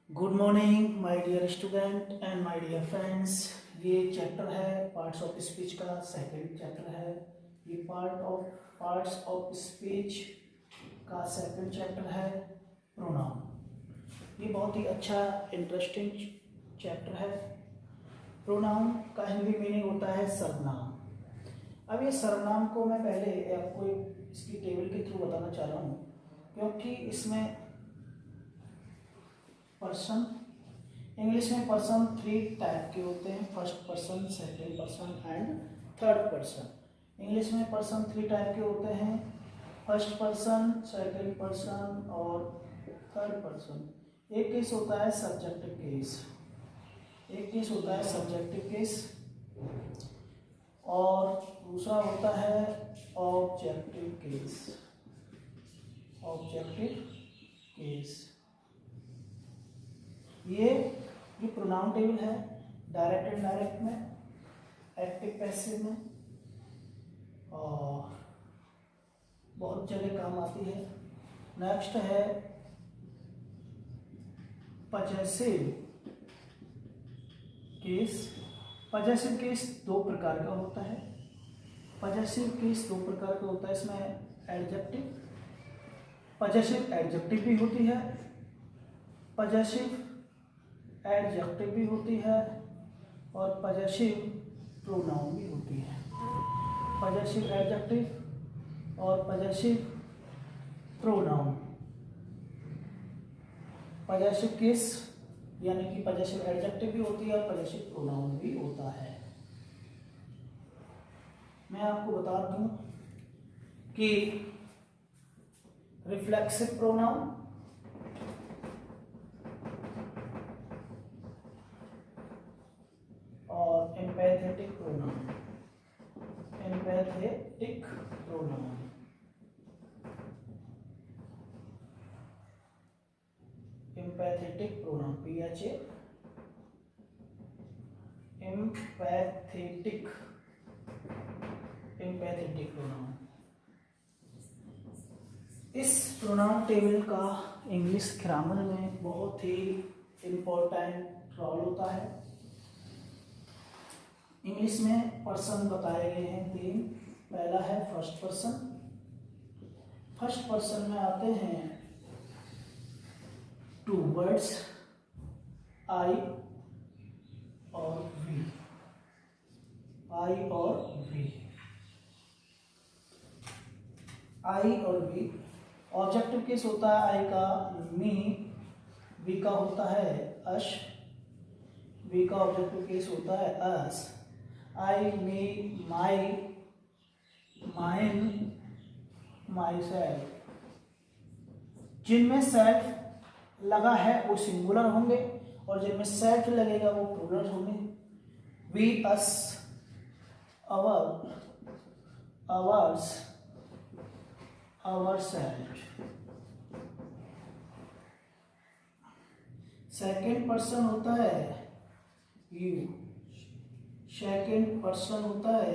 Good morning my dear student and my dear friends. ये chapter है parts of speech का second chapter है। ये पार्ट्स ऑफ स्पीच का सेकंड चैप्टर है प्रोनाउन। ये बहुत ही अच्छा इंटरेस्टिंग चैप्टर है। प्रोनाउन का हिंदी मीनिंग होता है सर्वनाम। अब ये सर्वनाम को मैं पहले आपको इसकी टेबल के थ्रू बताना चाह रहा हूँ, क्योंकि इसमें पर्सन, इंग्लिश में पर्सन 3 टाइप के होते हैं, first person, second person and third person. English में पर्सन 3 टाइप के होते हैं, फर्स्ट पर्सन, सेकंड पर्सन और थर्ड पर्सन। एक केस होता है सब्जेक्टिव केस, एक केस होता है सब्जेक्टिव केस और दूसरा होता है ऑब्जेक्टिव केस। ऑब्जेक्टिव केस ये जो प्रोनाउन टेबल है डायरेक्ट इनडायरेक्ट में, एक्टिव पैसिव में और बहुत जगह काम आती है। नेक्स्ट है पजेसिव केस। पजेसिव केस 2 प्रकार का होता है। पजेसिव केस 2 प्रकार का होता है। इसमें एडजेक्टिव, पजेसिव एडजेक्टिव भी होती है, पजेसिव एडजेक्टिव भी होती है और पजेसिव प्रोनाउन भी होती है। पजेसिव एडजेक्टिव और पजेसिव प्रोनाउन। पजेसिव केस यानी कि पजेसिव एडजेक्टिव भी होती है और पजेसिव प्रोनाउन भी होता है। मैं आपको बता दूं कि रिफ्लेक्सिव प्रोनाउन और empathetic pronoun. Empathetic pronoun, empathetic pronoun, PHA, empathetic, empathetic pronoun. इस प्रोनाउन टेबल का इंग्लिश ग्रामर में बहुत ही इम्पोर्टेंट रोल होता है। इंग्लिश में पर्सन बताए गए हैं 3। पहला है फर्स्ट पर्सन। फर्स्ट पर्सन में आते हैं 2 वर्ड्स, आई और वी। आई और वी, आई और वी। ऑब्जेक्टिव केस होता है आई का मी, वी का होता है अश। वी का ऑब्जेक्टिव केस होता है अस। आई, मी, माई, माइन, माई सेल्फ। जिनमें सेल्फ लगा है वो सिंगुलर होंगे और जिनमें सेल्फ लगेगा वो प्लूरल होंगे। We, us, our, ours, ourself. Second person होता है यू। सेकेंड पर्सन होता है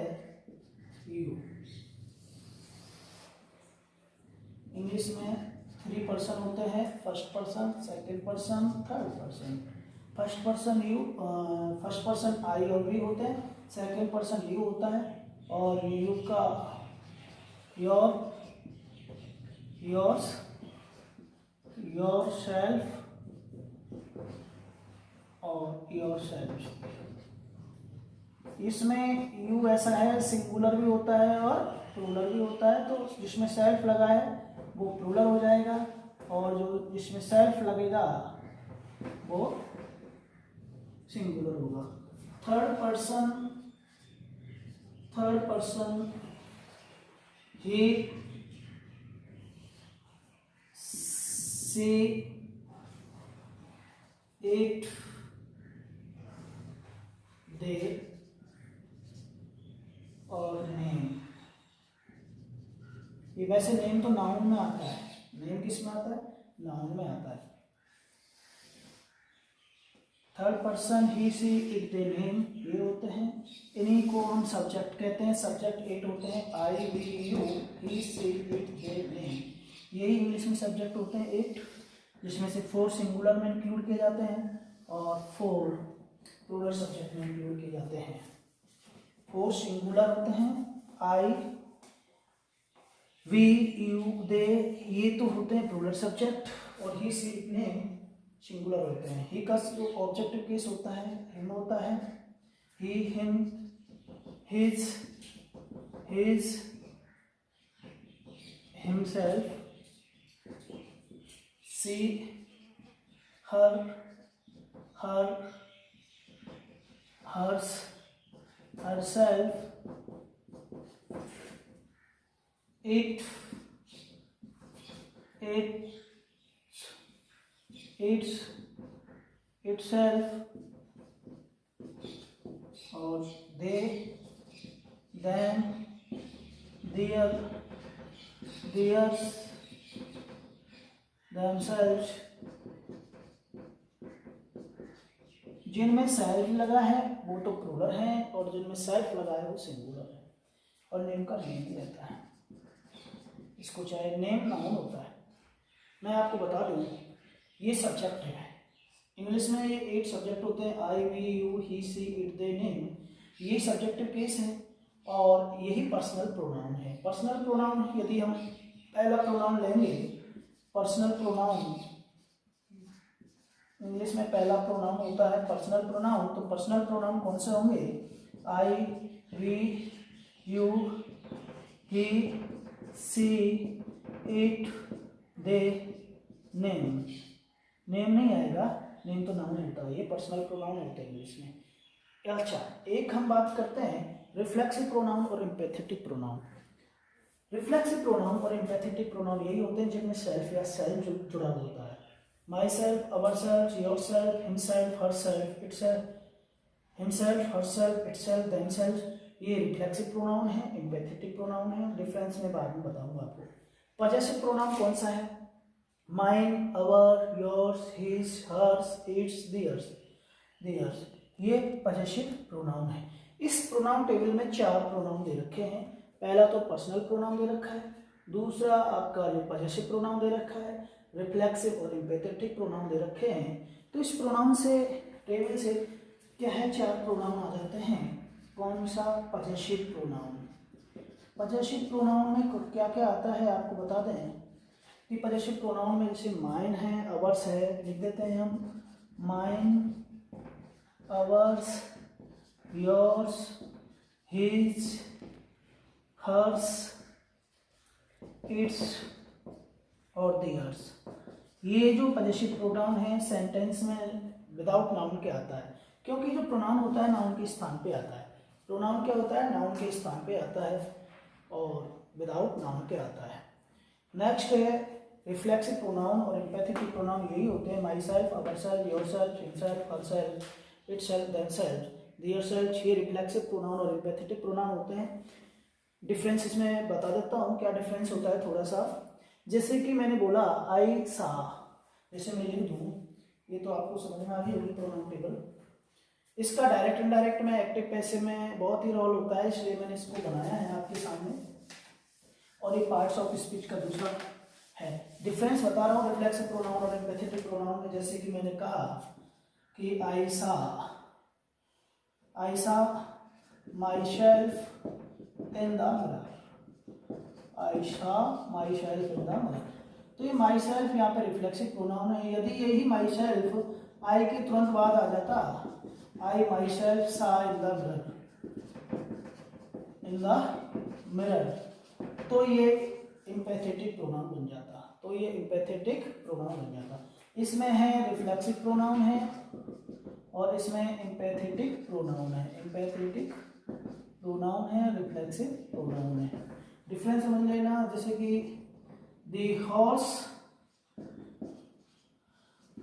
यू। इंग्लिश में 3 पर्सन होते हैं, first person, second person, third person. First person you, first person I और वी होते हैं, सेकेंड पर्सन यू होता है और यू का योर, योर्स, योर सेल्फ और योर सेल्फ। इसमें यू ऐसा है सिंगुलर भी होता है और प्लूरल भी होता है, तो जिसमें सेल्फ लगा है वो प्लूरल हो जाएगा और जो जिसमें सेल्फ लगेगा वो सिंगुलर होगा। Third person, third person he, she, it, they और नेम। ये वैसे नेम तो नाउन में आता है। नेम किस में आता है? नाउन में आता है। Third person he, she, it, they, name ये होते हैं। इन्हीं को हम सब्जेक्ट कहते हैं। सब्जेक्ट 8 होते हैं, I, we, you, he, she, it, they, name. यही इंग्लिश में सब्जेक्ट होते हैं 8। जिसमें से 4 सिंगुलर में इंक्लूड किए जाते हैं और 4 प्लूरल सब्जेक्ट में इंक्लूड किए जाते हैं। 4 सिंगुलर होते हैं, आई, वी, यू, दे, ये तो होते हैं प्लूरल सब्जेक्ट, और ही, सी, इतने सिंगुलर होते हैं। ही का जो ऑब्जेक्टिव केस होता है हिम होता है, he, him, his, himself, she, her, hers, herself, it, its, itself, और they, them, their, theirs, themselves। जिनमें सेल्फ लगा है वो तो प्लूरल है, और जिनमें सेल्फ लगा है वो सिंगुलर है। और नेम का नेम भी रहता है, इसको चाहे नेम नाउन होता है। मैं आपको बता दूं, ये सब्जेक्ट है। इंग्लिश में ये 8 सब्जेक्ट होते हैं, I, we, you, he, she, it, they, name. ये सब्जेक्टिव केस है और यही पर्सनल प्रोनाउन है। पर्सनल प्रोनाउन यदि हम पहला प्रोनाउन लेंगे, पर्सनल प्रोनाउन इंग्लिश में पहला प्रोनाउन होता है पर्सनल प्रोनाउन। तो पर्सनल प्रोनाउन कौन से होंगे? I, we, you, he, she, it, they, name. Name नहीं आएगा, नेम तो नाउन होता है, ये पर्सनल प्रोनाउन होते हैं इंग्लिश में। अच्छा, एक हम बात करते हैं रिफ्लेक्सिव प्रोनाउन और एम्पैथेटिक प्रोनाउन। रिफ्लेक्सिव प्रोनाउन और एम्पैथेटिक प्रोनाउन यही होते हैं जिनमें सेल्फ या सेल्फ जुड़ा होता है। Myself, ourself, yourself, himself, herself, itself, himself, herself, itself, themself, ये रिफ्लेक्सिव प्रोनाउन है, एम्पैथेटिक प्रोनाउन है। डिफरेंस में बाद में बताऊंगा आपको। पॉजेसिव प्रोनाउन कौन सा है? Mine, our, yours, his, hers, its, theirs, ये पॉजेसिव प्रोनाउन है। इस प्रोनाउन टेबल में 4 प्रोनाउन दे रखे हैं। पहला तो पर्सनल प्रोनाउन दे रखा है, दूसरा आपका जो पॉजेसिव प्रोनाउन दे रखा है, रिफ्लेक्सिव और एम्पैथेटिक प्रोनाउन दे रखे हैं। तो इस प्रोनाउन से टेबल से क्या है, 4 प्रोनाउन आ जाते हैं। कौन सा? Possessive pronoun. पॉजेसिव प्रोनाउन में क्या क्या आता है आपको बता दें कि पॉजेसिव प्रोनाउन में जैसे माइन है, अवर्स है, लिख देते हैं हम mine, ours, yours, his, hers, its और दियर्स। ये जो पॉजेसिव प्रोनाउन है सेंटेंस में विदाउट नाउन के आता है, क्योंकि जो प्रोनाउन होता है नाउन के स्थान पे आता है। प्रोनाउन क्या होता है? नाउन के स्थान पे आता है और विदाउट नाउन के आता है। नेक्स्ट है रिफ्लेक्सिव प्रोनाउन और एम्पैथेटिक प्रोनाउन यही होते हैं। Myself, ourself, yourself, himself, herself, itself, themself, theirself, ये रिफ्लेक्सिव प्रोनाउन और एम्पैथेटिक प्रोनाउन होते हैं। डिफरेंस इसमें बता देता हूँ क्या डिफरेंस होता है थोड़ा सा। जैसे कि मैंने बोला आई सा, जैसे मैं लिख दूँ, ये तो आपको समझ में आ गई होगी प्रोनाउन टेबल। इसका डायरेक्ट इनडायरेक्ट में एक्टिव पैसिव में बहुत ही रोल होता है, इसलिए मैंने इसको बनाया है आपके सामने। और ये पार्ट्स ऑफ स्पीच का दूसरा है। डिफरेंस बता रहा हूँ रिफ्लेक्सिव प्रोनाउन और एम्पैथेटिक प्रोनाउन में। जैसे कि मैंने कहा कि I saw myself in the mirror, I saw myself in the mirror. तो ये माई सेल्फ यहाँ पे रिफ्लेक्सिव प्रोनाउन है। यदि यही माई सेल्फ आई के तुरंत बाद आ जाता, आई माई सेल्फ सा इन द मिरर, तो ये एम्पैथेटिक प्रोनाउन बन जाता। इसमें है रिफ्लेक्सिव प्रोनाउन है और इसमें एम्पैथेटिक प्रोनाउन है। रिफ्लेक्सिव प्रोनाउन है। डिफरेंस समझ लेना। जैसे कि द हॉर्स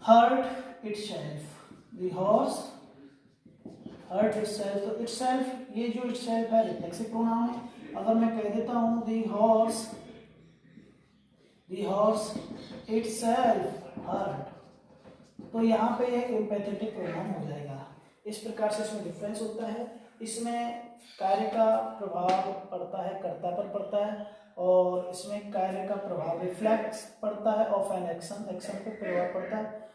हर्ट इटसेल्फ, तो इटसेल्फ, ये जो इटसेल्फ है रिफ्लेक्सिव प्रोनाउन है। अगर मैं कह देता हूं द हॉर्स इटसेल्फ हर्ट, तो यहाँ पे एम्पैथेटिक प्रोनाउन हो जाएगा। इस प्रकार से इसमें डिफरेंस होता है। इसमें कार्य का प्रभाव पड़ता है, कर्ता पर पड़ता है, और इसमें कार्य का प्रभाव रिफ्लेक्स पड़ता है ऑफ एन एक्शन, एक्शन पे प्रभाव पड़ता है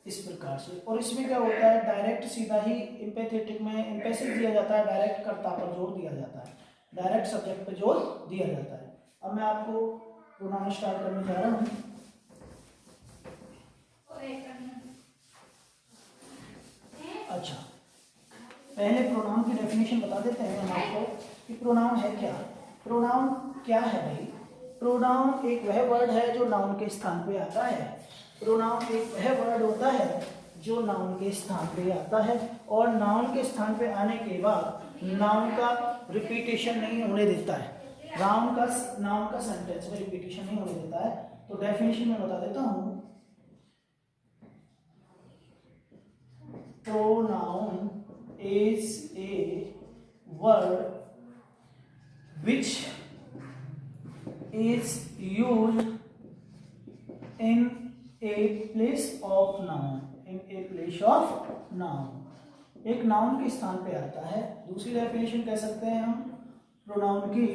इस प्रकार से। और इसमें क्या होता है, डायरेक्ट सीधा ही एम्पैथेटिक में एम्पैथिक दिया जाता है, डायरेक्ट कर्ता पर जोर दिया जाता है, डायरेक्ट सब्जेक्ट पर जोर दिया जाता है। अब मैं आपको प्रोनाउन स्टार्ट करने जा रहा हूँ। अच्छा, पहले प्रोनाउन की डेफिनेशन बता देते हैं हम आपको कि प्रोनाउन है क्या। प्रोनाउन क्या है भाई? प्रोनाउन एक वह वर्ड है जो नाउन के स्थान पे आता है। प्रोनाउन एक वह वर्ड होता है जो नाउन के स्थान पे आता है और नाउन के स्थान पे आने के बाद नाउन का रिपीटेशन नहीं होने देता है। नाउन का सेंटेंस में रिपीटेशन नहीं होने देता है। तो डेफिनेशन में बता देता हूँ। Pronoun is a word which is used in a place of noun. In a place of noun. एक नाउन के स्थान पे आता है। दूसरी डेफिनेशन कह सकते हैं हम प्रोनाउन की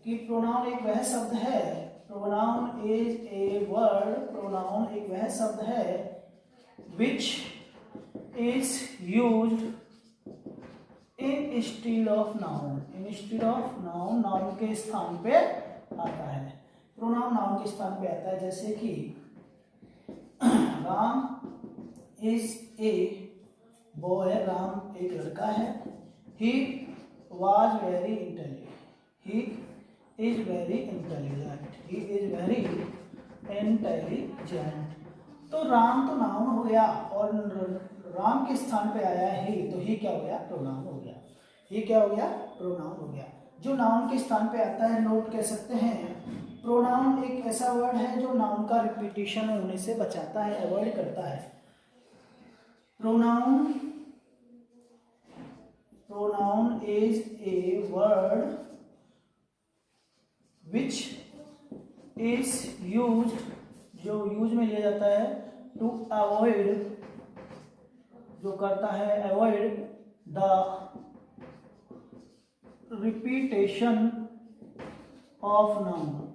कि प्रोनाउन एक वह शब्द है, pronoun is a word, pronoun एक वह शब्द है which is used instead of noun. Instead of noun, noun के स्थान पे आता है। प्रोनाउन नाउन के स्थान पे आता है, जैसे कि Ram is a boy, Ram एक लड़का है। He was very intelligent, he is very intelligent, he is very intelligent. तो राम तो नाउन हो गया और राम के स्थान पे आया है ही, तो ही क्या हो गया? प्रोनाउन हो गया। ही क्या हो गया? प्रोनाउन हो गया। जो नाउन के स्थान पे आता है, नोट कह सकते हैं, प्रोनाउन एक ऐसा वर्ड है जो नाउन का रिपीटेशन होने से बचाता है, अवॉइड करता है। Pronoun is a word which is used, जो यूज में लिया जाता है, टू अवॉइड, जो करता है avoid the repetition of noun,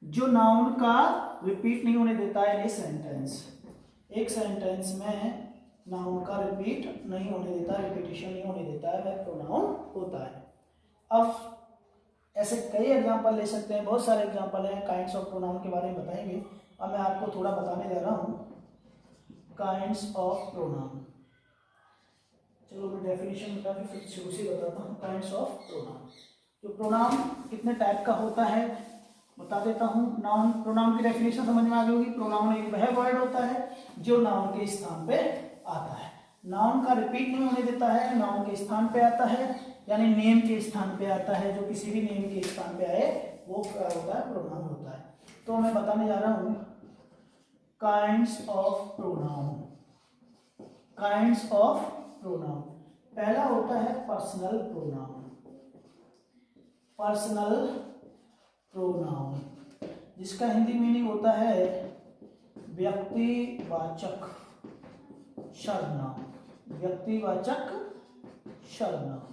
जो नाउन का रिपीट नहीं होने देता है। ये सेंटेंस, एक सेंटेंस में नाउन का रिपीट नहीं होने देता, रिपीटेशन नहीं होने देता है, वह प्रोनाउन होता है। अब ऐसे कई एग्जांपल ले सकते हैं, बहुत सारे एग्जांपल हैं। काइंड्स ऑफ प्रोनाउन के बारे में बताएंगे। अब मैं आपको थोड़ा बताने जा रहा हूँ काइंड्स ऑफ प्रोनाउन। चलो मैं डेफिनेशन बता के फिर शुरू से बताता हूँ। काइंड्स ऑफ प्रोनाउन, जो प्रोनाउन कितने टाइप का होता है बता देता हूँ। नाउन, प्रोनाउन की डेफिनेशन समझ में आ गई होगी। प्रोनाउन एक वह वर्ड होता है जो नाउन के स्थान पे आता है, नाउन का रिपीट नहीं होने देता है, नाउन के स्थान पे आता है, यानी नेम के स्थान पे आता है। जो किसी भी नेम के स्थान पे आए वो क्या होता है? प्रोनाउन होता है। तो मैं बताने जा रहा हूँ kinds of pronoun. Kinds of pronoun, पहला होता है पर्सनल प्रोनाउन। पर्सनल प्रोनाउन, जिसका हिंदी मीनिंग होता है व्यक्तिवाचक सर्वनाम, व्यक्तिवाचक सर्वनाम।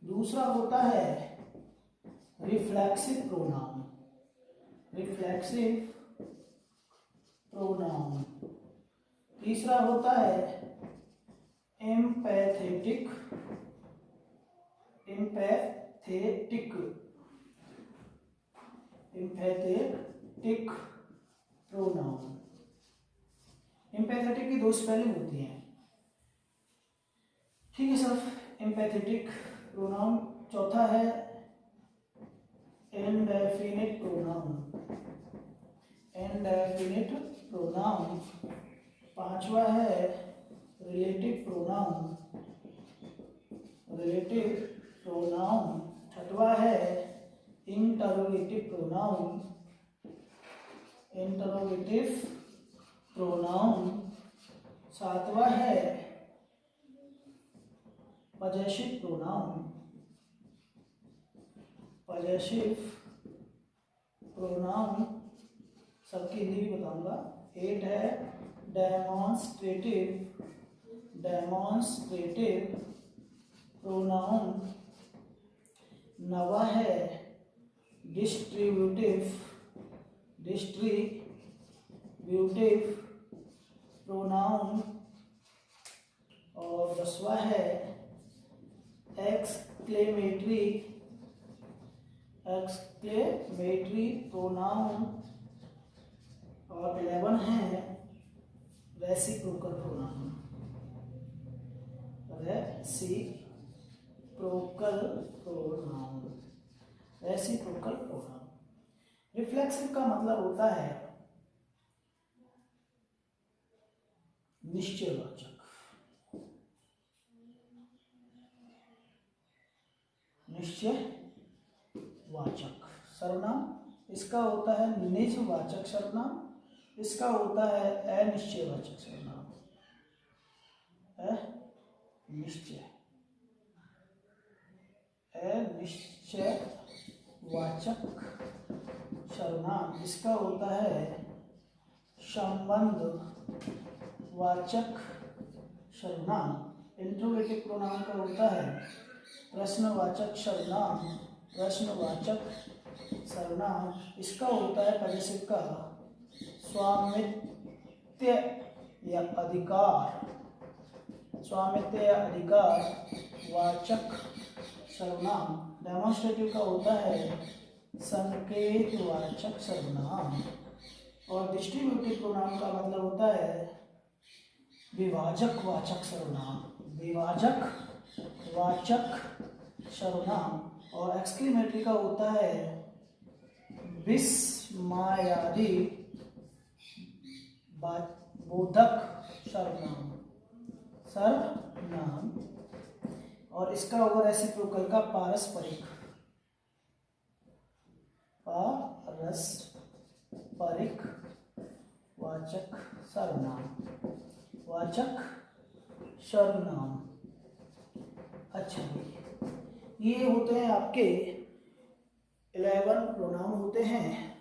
दूसरा होता है रिफ्लेक्सिव प्रोनाउन, रिफ्लेक्सिव प्रोनाउन। तीसरा होता है empathetic, empathetic, empathetic pronoun. Empathetic की दो स्पेलिंग होती हैं, ठीक है सर। Empathetic pronoun. चौथा है इंडेफिनिट प्रोनाउन, इंडेफिनिट प्रोनाउन। पांचवा है रिलेटिव प्रोनाउन, रिलेटिव प्रोनाउन। छठवा है इंटरोगेटिव प्रोनाउन, इंटरोगेटिव प्रोनाउन। सातवा है पजेसिव प्रोनाउन, पजेसिव प्रोनाउन। सबकी हिंदी भी बताऊंगा। 8 है डेमोन्स्ट्रेटिव, डेमोन्स्ट्रेटिव प्रोनाउन। 9वां है डिस्ट्रीब्यूटिव प्रोनाउन, और 10वां है एक्सक्लेमेटरी प्रोनाउन, और 11 है reciprocal pronoun. Reciprocal pronoun. Reflexive का मतलब होता है निश्चयवाचक। सर्वनाम, इसका होता है निजवाचक सर्वनाम, इसका होता है अनिश्चयवाचक सर्वनाम। अनिश्चयवाचक सर्वनाम, इसका होता है संबंधवाचक सर्वनाम। इंट्रोगेटिव प्रोनाउन का होता है प्रश्नवाचक सर्वनाम, इसका होता है पॉसेसिव का स्वामित्व या अधिकार वाचक सर्वनाम। डेमोन्स्ट्रेटिव का होता है संकेतवाचक सर्वनाम। और डिस्ट्रीब्यूटिव प्रोनाउन का मतलब होता है विभाजक वाचक सर्वनाम। और एक्सक्लेमेटरी का होता है विस्मयादि बोधक सर्वनाम। और इसका होगा रेसिप्रोकल का पारस्परिक वाचक सर्वनाम। अच्छा, ये होते हैं आपके 11 प्रोनाउन होते हैं।